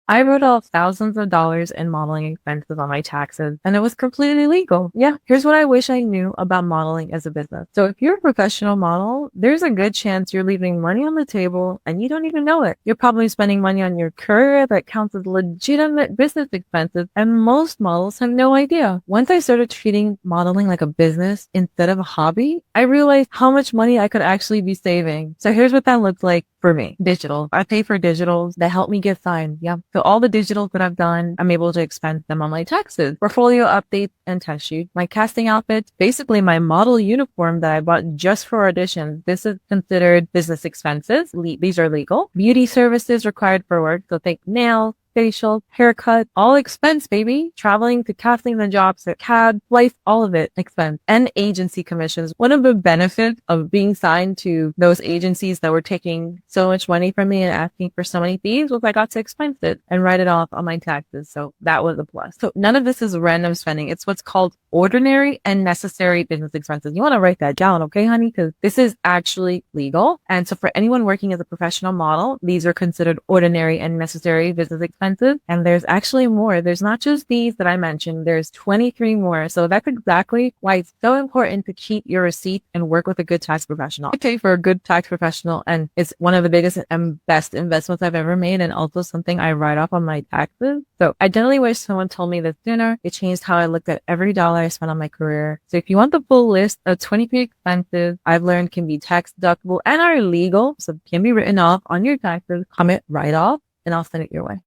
I wrote off thousands of dollars in modeling expenses on my taxes, and it was completely legal. Yeah, here's what I wish I knew about modeling as a business. So if you're a professional model, there's a good chance you're leaving money on the table and you don't even know it. You're probably spending money on your career that counts as legitimate business expenses, and most models have no idea. Once I started treating modeling like a business instead of a hobby, I realized how much money I could actually be saving. So here's what that looks like for me. Digital. I pay for digitals that help me get signed. Yeah. So all the digitals that I've done, I'm able to expense them on my taxes. Portfolio updates and test shoots. My casting outfits, basically my model uniform that I bought just for auditions. This is considered business expenses. These are legal. Beauty services required for work. So think nails, facial, haircut, all expense, baby. Traveling to casting the jobs, at cab, flights, all of it expense. And agency commissions. One of the benefits of being signed to those agencies that were taking so much money from me and asking for so many fees was I got to expense it and write it off on my taxes. So that was a plus. So none of this is random spending. It's what's called ordinary and necessary business expenses. You want to write that down, okay, honey? Because this is actually legal. And so for anyone working as a professional model, these are considered ordinary and necessary business expenses. And there's actually more. There's not just these that I mentioned. There's 23 more. So that's exactly why it's so important to keep your receipts and work with a good tax professional. I pay for a good tax professional, and it's one of the biggest and best investments I've ever made, and also something I write off on my taxes. So I definitely wish someone told me this sooner. It changed how I looked at every dollar I spent on my career. So if you want the full list of 23 expenses I've learned can be tax deductible and are legal, so can be written off on your taxes, comment right off, and I'll send it your way.